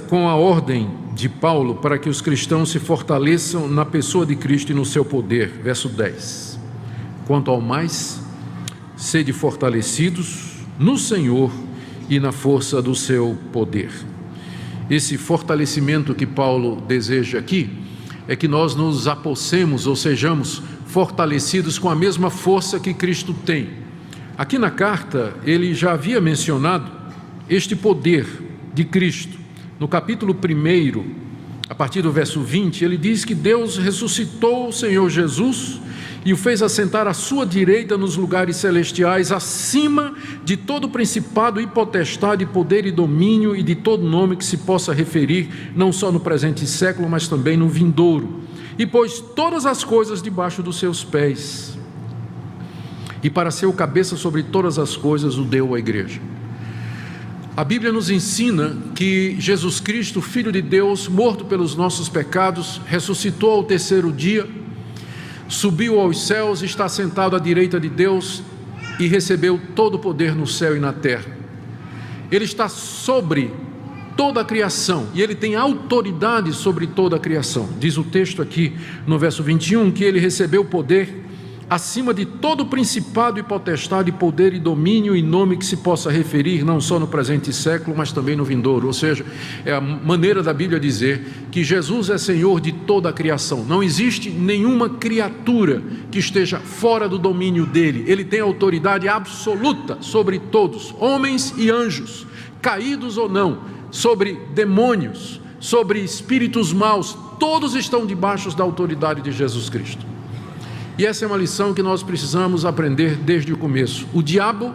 com a ordem de Paulo para que os cristãos se fortaleçam na pessoa de Cristo e no seu poder. Verso 10. Quanto ao mais, sede fortalecidos no Senhor e na força do seu poder. Esse fortalecimento que Paulo deseja aqui é que nós nos apossemos ou sejamos fortalecidos com a mesma força que Cristo tem. Aqui na carta ele já havia mencionado este poder de Cristo. No capítulo 1, a partir do verso 20, ele diz que Deus ressuscitou o Senhor Jesus e o fez assentar à sua direita nos lugares celestiais, acima de todo principado e potestade, poder e domínio e de todo nome que se possa referir, não só no presente século, mas também no vindouro. E pôs todas as coisas debaixo dos seus pés, e para ser o cabeça sobre todas as coisas o deu à igreja. A Bíblia nos ensina que Jesus Cristo, Filho de Deus, morto pelos nossos pecados, ressuscitou ao terceiro dia, subiu aos céus, está sentado à direita de Deus e recebeu todo o poder no céu e na terra. Ele está sobre toda a criação e ele tem autoridade sobre toda a criação. Diz o texto aqui no verso 21 que ele recebeu poder acima de todo principado e potestade, poder e domínio e nome que se possa referir, não só no presente século, mas também no vindouro. Ou seja, é a maneira da Bíblia dizer que Jesus é Senhor de toda a criação. Não existe nenhuma criatura que esteja fora do domínio dele. Ele tem autoridade absoluta sobre todos, homens e anjos, caídos ou não, sobre demônios, sobre espíritos maus, todos estão debaixo da autoridade de Jesus Cristo. E essa é uma lição que nós precisamos aprender desde o começo. O diabo,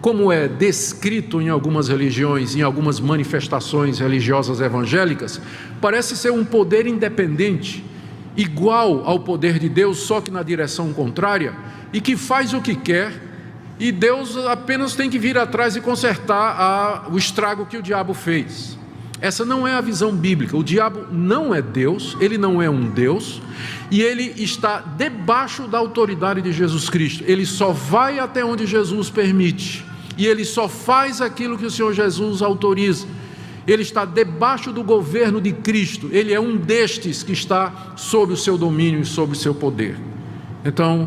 como é descrito em algumas religiões, em algumas manifestações religiosas evangélicas, parece ser um poder independente, igual ao poder de Deus, só que na direção contrária, e que faz o que quer, e Deus apenas tem que vir atrás e consertar o estrago que o diabo fez. Essa não é a visão bíblica. O diabo não é Deus, ele não é um Deus, e ele está debaixo da autoridade de Jesus Cristo. Ele só vai até onde Jesus permite, e ele só faz aquilo que o Senhor Jesus autoriza. Ele está debaixo do governo de Cristo, ele é um destes que está sob o seu domínio e sob o seu poder. Então,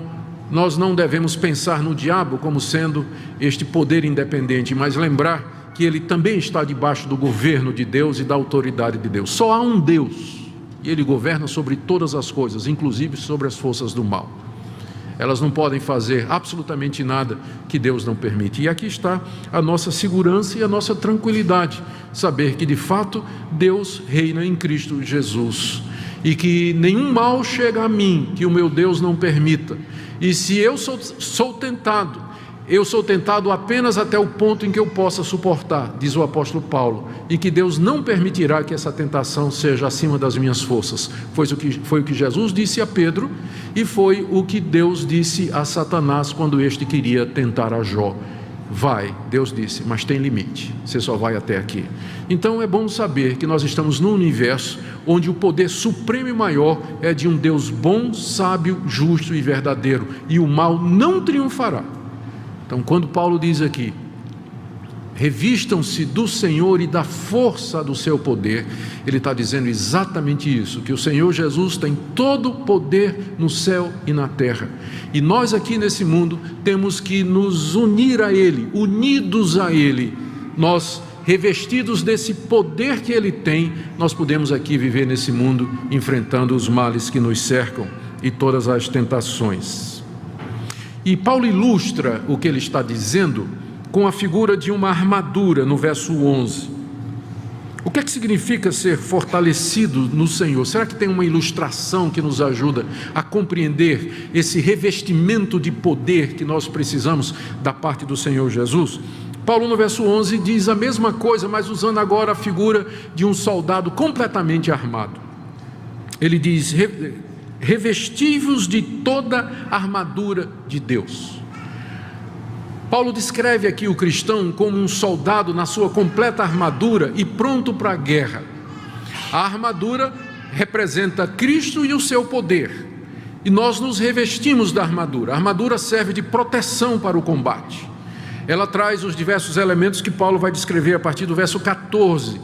nós não devemos pensar no diabo como sendo este poder independente, mas lembrar que ele também está debaixo do governo de Deus e da autoridade de Deus. Só há um Deus, e ele governa sobre todas as coisas, inclusive sobre as forças do mal. Elas não podem fazer absolutamente nada que Deus não permite. E aqui está a nossa segurança e a nossa tranquilidade, saber que de fato Deus reina em Cristo Jesus, e que nenhum mal chega a mim que o meu Deus não permita. E se eu sou tentado, eu sou tentado apenas até o ponto em que eu possa suportar, diz o apóstolo Paulo, e que Deus não permitirá que essa tentação seja acima das minhas forças. Foi o que Jesus disse a Pedro, e foi o que Deus disse a Satanás quando este queria tentar a Jó. Vai, Deus disse, mas tem limite, você só vai até aqui. Então é bom saber que nós estamos num universo onde o poder supremo e maior é de um Deus bom, sábio, justo e verdadeiro, e o mal não triunfará. Então, quando Paulo diz aqui, revistam-se do Senhor e da força do seu poder, ele está dizendo exatamente isso, que o Senhor Jesus tem todo o poder no céu e na terra, e nós aqui nesse mundo temos que nos unir a Ele, unidos a Ele. Nós, revestidos desse poder que Ele tem, nós podemos aqui viver nesse mundo, enfrentando os males que nos cercam e todas as tentações. E Paulo ilustra o que ele está dizendo com a figura de uma armadura no verso 11. O que é que significa ser fortalecido no Senhor? Será que tem uma ilustração que nos ajuda a compreender esse revestimento de poder que nós precisamos da parte do Senhor Jesus? Paulo no verso 11 diz a mesma coisa, mas usando agora a figura de um soldado completamente armado. Ele diz: revesti-vos de toda a armadura de Deus. Paulo descreve aqui o cristão como um soldado na sua completa armadura e pronto para a guerra. A armadura representa Cristo e o seu poder, e nós nos revestimos da armadura. A armadura serve de proteção para o combate. Ela traz os diversos elementos que Paulo vai descrever a partir do verso 14.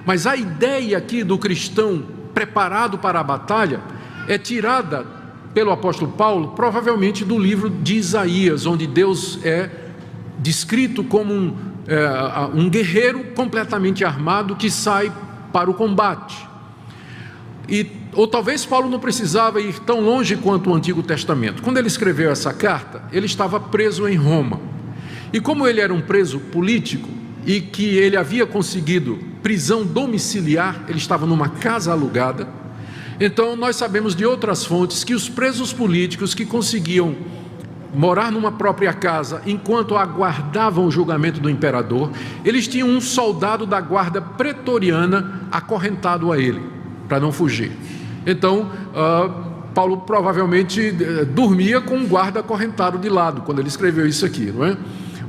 Mas a ideia aqui do cristão preparado para a batalha é tirada pelo apóstolo Paulo, provavelmente do livro de Isaías, onde Deus é descrito como um guerreiro completamente armado que sai para o combate. Ou talvez Paulo não precisava ir tão longe quanto o Antigo Testamento. Quando ele escreveu essa carta, ele estava preso em Roma. E como ele era um preso político e que ele havia conseguido prisão domiciliar, ele estava numa casa alugada. Então nós sabemos de outras fontes que os presos políticos que conseguiam morar numa própria casa enquanto aguardavam o julgamento do imperador, eles tinham um soldado da guarda pretoriana acorrentado a ele, para não fugir. Então Paulo provavelmente dormia com um guarda acorrentado de lado, quando ele escreveu isso aqui, não é?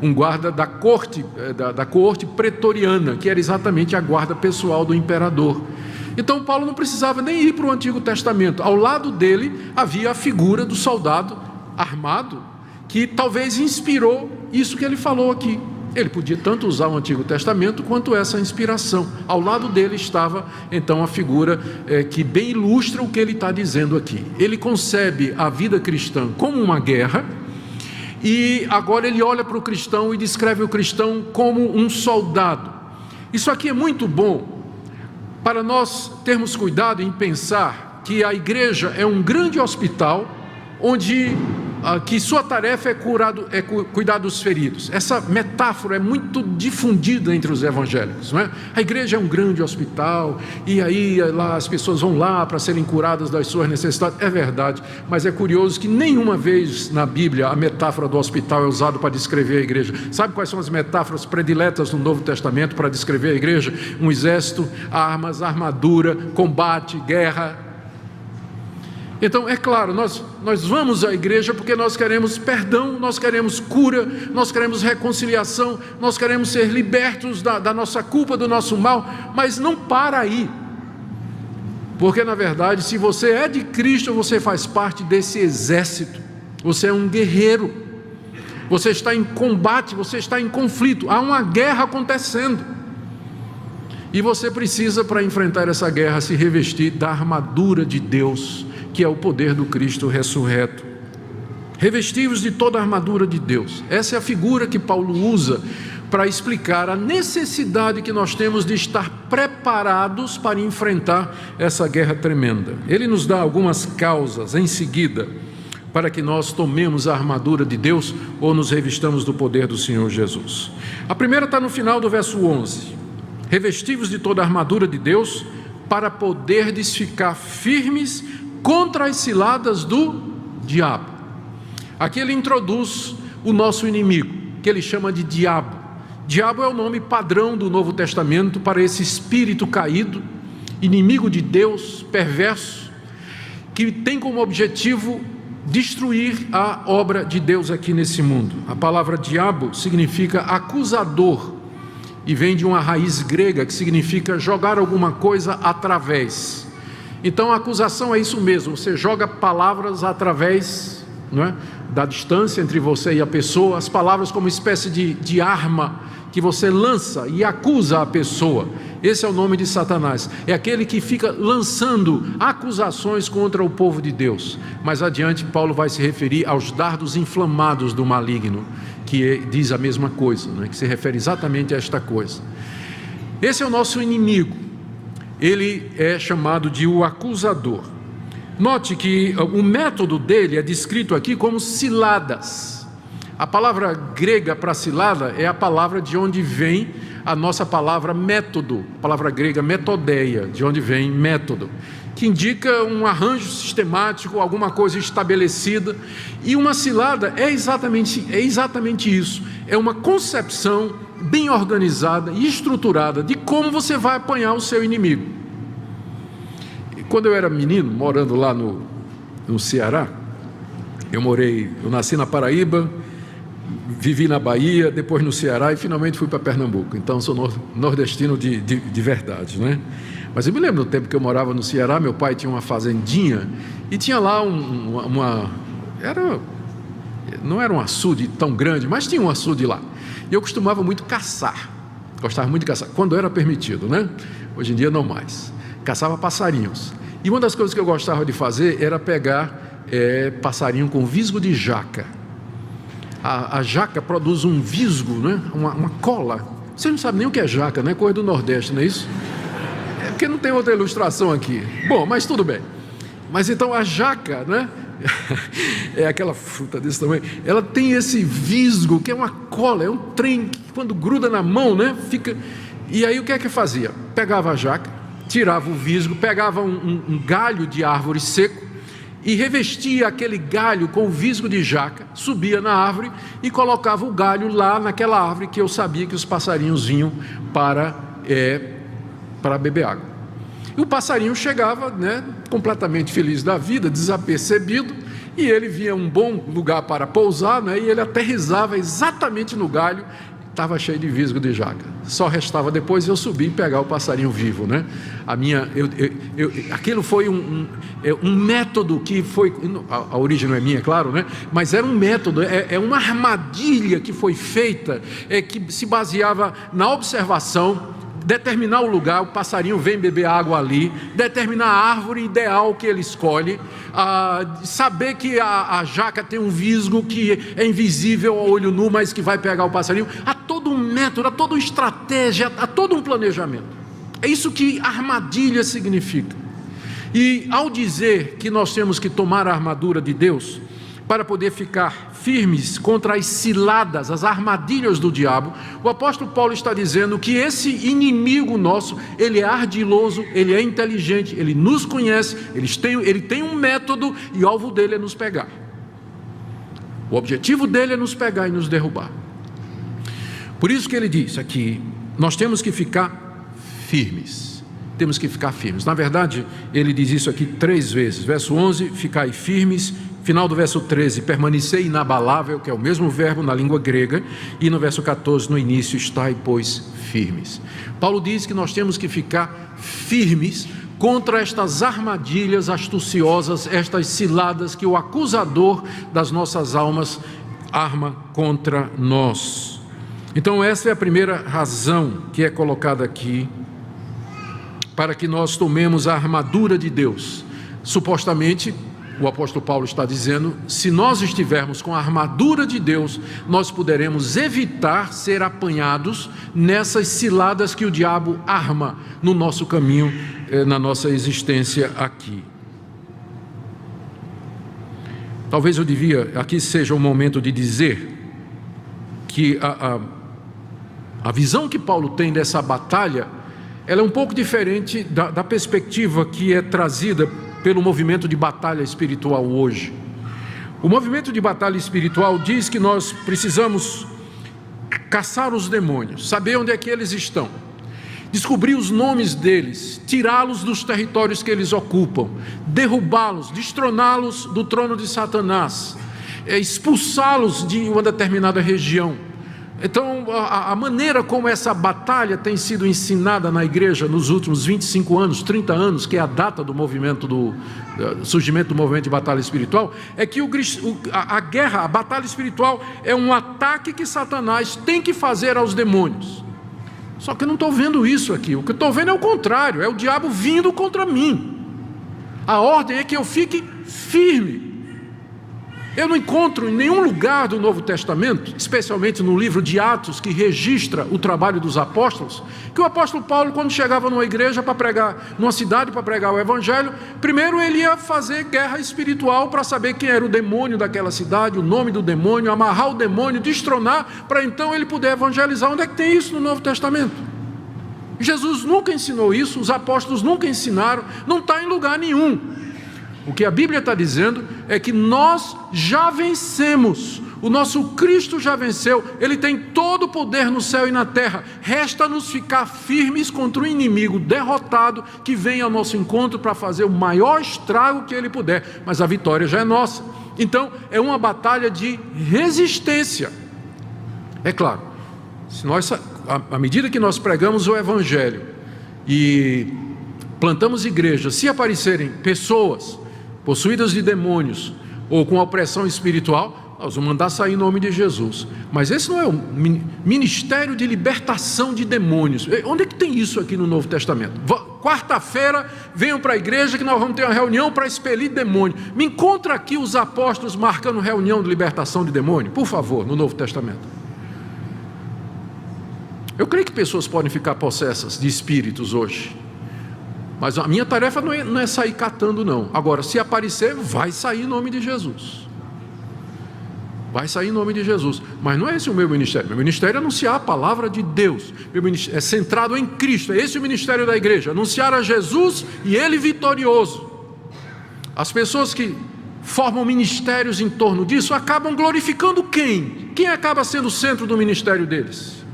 Um guarda da corte pretoriana, que era exatamente a guarda pessoal do imperador. Então Paulo não precisava nem ir para o Antigo Testamento. Ao lado dele havia a figura do soldado armado, que talvez inspirou isso que ele falou aqui. Ele podia tanto usar o Antigo Testamento quanto essa inspiração. Ao lado dele estava então a figura que bem ilustra o que ele está dizendo aqui. Ele concebe a vida cristã como uma guerra, e agora ele olha para o cristão e descreve o cristão como um soldado. Isso aqui é muito bom para nós termos cuidado em pensar que a igreja é um grande hospital onde que sua tarefa é cuidar dos feridos. Essa metáfora é muito difundida entre os evangélicos, não é? A igreja é um grande hospital e aí lá as pessoas vão lá para serem curadas das suas necessidades. É verdade, mas é curioso que nenhuma vez na Bíblia a metáfora do hospital é usada para descrever a igreja. Sabe quais são as metáforas prediletas no Novo Testamento para descrever a igreja? Um exército, armas, armadura, combate, guerra. Então, é claro, nós vamos à igreja porque nós queremos perdão, nós queremos cura, nós queremos reconciliação, nós queremos ser libertos da nossa culpa, do nosso mal, mas não para aí. Porque, na verdade, se você é de Cristo, você faz parte desse exército, você é um guerreiro, você está em combate, você está em conflito, há uma guerra acontecendo. E você precisa, para enfrentar essa guerra, se revestir da armadura de Deus, que é o poder do Cristo ressurreto. Revestivos de toda a armadura de Deus. Essa é a figura que Paulo usa para explicar a necessidade que nós temos de estar preparados para enfrentar essa guerra tremenda. Ele nos dá algumas causas em seguida para que nós tomemos a armadura de Deus ou nos revistamos do poder do Senhor Jesus. A primeira está no final do verso 11. Revestivos de toda a armadura de Deus para poderdes ficar firmes contra as ciladas do diabo. Aqui ele introduz o nosso inimigo, que ele chama de diabo. Diabo é o nome padrão do Novo Testamento para esse espírito caído, inimigo de Deus, perverso, que tem como objetivo destruir a obra de Deus aqui nesse mundo. A palavra diabo significa acusador e vem de uma raiz grega que significa jogar alguma coisa através. Então a acusação é isso mesmo, você joga palavras através, não é, da distância entre você e a pessoa, as palavras como uma espécie de arma que você lança e acusa a pessoa. Esse é o nome de Satanás, é aquele que fica lançando acusações contra o povo de Deus. Mais adiante Paulo vai se referir aos dardos inflamados do maligno, que diz a mesma coisa, né, que se refere exatamente a esta coisa. Esse é o nosso inimigo. Ele é chamado de o acusador. Note que o método dele é descrito aqui como ciladas. A palavra grega para cilada é a palavra de onde vem a nossa palavra método, a palavra grega metodeia, de onde vem método, que indica um arranjo sistemático, alguma coisa estabelecida. E uma cilada é exatamente isso, é uma concepção bem organizada e estruturada de como você vai apanhar o seu inimigo. E quando eu era menino, morando lá no Ceará, eu nasci na Paraíba, vivi na Bahia, depois no Ceará e finalmente fui para Pernambuco. Então sou nordestino de verdade, né? Mas eu me lembro do tempo que eu morava no Ceará, meu pai tinha uma fazendinha e tinha lá não era um açude tão grande, mas tinha um açude lá. E eu costumava muito caçar, gostava muito de caçar, quando era permitido, né? Hoje em dia não mais. Caçava passarinhos. E uma das coisas que eu gostava de fazer era pegar passarinho com visgo de jaca. A jaca produz um visgo, né? uma cola. Você não sabe nem o que é jaca, né? Coisa do Nordeste, não é isso? É porque não tem outra ilustração aqui. Bom, mas tudo bem. Mas então a jaca, né? É aquela fruta desse tamanho. Ela tem esse visgo, que é uma cola, é um trem que quando gruda na mão, né? Fica. E aí o que é que fazia? Pegava a jaca, tirava o visgo, pegava um galho de árvore seco e revestia aquele galho com o visgo de jaca, subia na árvore e colocava o galho lá naquela árvore que eu sabia que os passarinhos vinham para beber água. E o passarinho chegava, né, completamente feliz da vida, desapercebido, e ele via um bom lugar para pousar, né, e ele aterrissava exatamente no galho. Estava cheio de visgo de jaca. Só restava depois eu subir e pegar o passarinho vivo, né? Aquilo foi um método que foi, a origem não é minha, claro, né? Mas era um método, uma armadilha que foi feita, que se baseava na observação, determinar o lugar, o passarinho vem beber água ali, determinar a árvore ideal que ele escolhe, saber que a jaca tem um visgo que é invisível ao olho nu, mas que vai pegar o passarinho. Há todo um método, há toda uma estratégia, há todo um planejamento. É isso que armadilha significa. E ao dizer que nós temos que tomar a armadura de Deus para poder ficar firmes contra as ciladas, as armadilhas do diabo, o apóstolo Paulo está dizendo que esse inimigo nosso, ele é ardiloso, ele é inteligente, ele nos conhece, ele tem um método e o alvo dele é nos pegar. O objetivo dele é nos pegar e nos derrubar. Por isso que ele diz aqui, nós temos que ficar firmes. Temos que ficar firmes. Na verdade, ele diz isso aqui 3 vezes. Verso 11, ficai firmes. Final do verso 13, permanecer inabalável, que é o mesmo verbo na língua grega. E no verso 14, no início, estai, pois, firmes. Paulo diz que nós temos que ficar firmes contra estas armadilhas astuciosas, estas ciladas que o acusador das nossas almas arma contra nós. Então essa é a primeira razão que é colocada aqui, para que nós tomemos a armadura de Deus. Supostamente, o apóstolo Paulo está dizendo, se nós estivermos com a armadura de Deus, nós poderemos evitar ser apanhados nessas ciladas que o diabo arma no nosso caminho, na nossa existência aqui. Talvez eu devia, aqui seja o momento de dizer que a visão que Paulo tem dessa batalha, ela é um pouco diferente da perspectiva que é trazida pelo movimento de batalha espiritual hoje. O movimento de batalha espiritual diz que nós precisamos caçar os demônios, saber onde é que eles estão, descobrir os nomes deles, tirá-los dos territórios que eles ocupam, derrubá-los, destroná-los do trono de Satanás, expulsá-los de uma determinada região. Então, a maneira como essa batalha tem sido ensinada na igreja nos últimos 25 anos, 30 anos, que é a data do movimento do surgimento do movimento de batalha espiritual, é que a guerra, a batalha espiritual é um ataque que Satanás tem que fazer aos demônios. Só que eu não estou vendo isso aqui, o que eu estou vendo é o contrário, é o diabo vindo contra mim. A ordem é que eu fique firme. Eu não encontro em nenhum lugar do Novo Testamento, especialmente no livro de Atos, que registra o trabalho dos apóstolos, que o apóstolo Paulo, quando chegava numa igreja para pregar, numa cidade para pregar o evangelho, primeiro ele ia fazer guerra espiritual para saber quem era o demônio daquela cidade, o nome do demônio, amarrar o demônio, destronar, para então ele poder evangelizar. Onde é que tem isso no Novo Testamento? Jesus nunca ensinou isso, os apóstolos nunca ensinaram, não está em lugar nenhum. O que a Bíblia está dizendo é que nós já vencemos, o nosso Cristo já venceu, Ele tem todo o poder no céu e na terra, resta-nos ficar firmes contra o inimigo derrotado que vem ao nosso encontro para fazer o maior estrago que ele puder, mas a vitória já é nossa. Então é uma batalha de resistência. É claro, se nós, à medida que nós pregamos o Evangelho e plantamos igrejas, se aparecerem pessoas possuídas de demônios ou com opressão espiritual, nós vamos mandar sair em nome de Jesus. Mas esse não é o ministério de libertação de demônios. Onde é que tem isso aqui no Novo Testamento? Quarta-feira, venham para a igreja que nós vamos ter uma reunião para expelir demônio. Me encontra aqui os apóstolos marcando reunião de libertação de demônio, por favor, no Novo Testamento. Eu creio que pessoas podem ficar possessas de espíritos hoje, mas a minha tarefa não é sair catando, não. Agora, se aparecer, vai sair em nome de Jesus. Vai sair em nome de Jesus. Mas não é esse o meu ministério. Meu ministério é anunciar a palavra de Deus. Meu ministério é centrado em Cristo. É esse o ministério da igreja. Anunciar a Jesus e Ele vitorioso. As pessoas que formam ministérios em torno disso acabam glorificando quem? Quem acaba sendo o centro do ministério deles?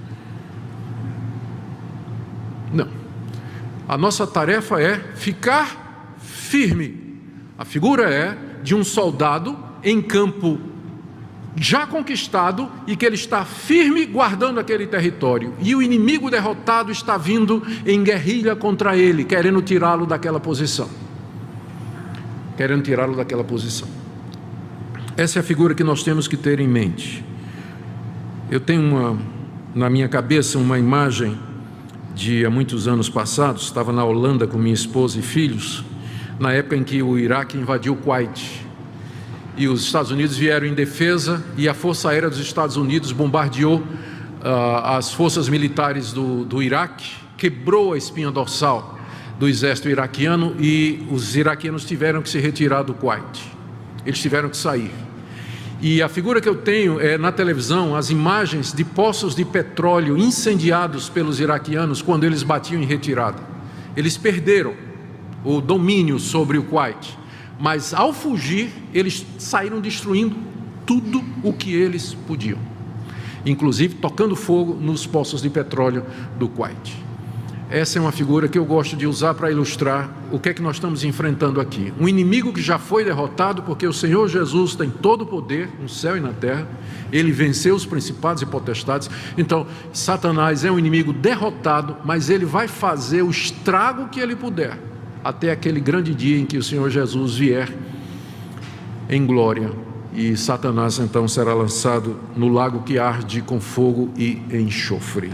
Não. A nossa tarefa é ficar firme. A figura é de um soldado em campo já conquistado e que ele está firme guardando aquele território, e o inimigo derrotado está vindo em guerrilha contra ele, querendo tirá-lo daquela posição. Essa é a figura que nós temos que ter em mente. Eu tenho na minha cabeça uma imagem de há muitos anos passados. Estava na Holanda com minha esposa e filhos, na época em que o Iraque invadiu o Kuwait, e os Estados Unidos vieram em defesa, e a Força Aérea dos Estados Unidos bombardeou as forças militares do Iraque, quebrou a espinha dorsal do exército iraquiano, e os iraquianos tiveram que se retirar do Kuwait. Eles tiveram que sair. E a figura que eu tenho é na televisão as imagens de poços de petróleo incendiados pelos iraquianos quando eles batiam em retirada. Eles perderam o domínio sobre o Kuwait, mas ao fugir eles saíram destruindo tudo o que eles podiam, inclusive tocando fogo nos poços de petróleo do Kuwait. Essa é uma figura que eu gosto de usar para ilustrar o que é que nós estamos enfrentando aqui. Um inimigo que já foi derrotado, porque o Senhor Jesus tem todo o poder no céu e na terra. Ele venceu os principados e potestades. Então, Satanás é um inimigo derrotado, mas ele vai fazer o estrago que ele puder, até aquele grande dia em que o Senhor Jesus vier em glória, e Satanás então será lançado no lago que arde com fogo e enxofre.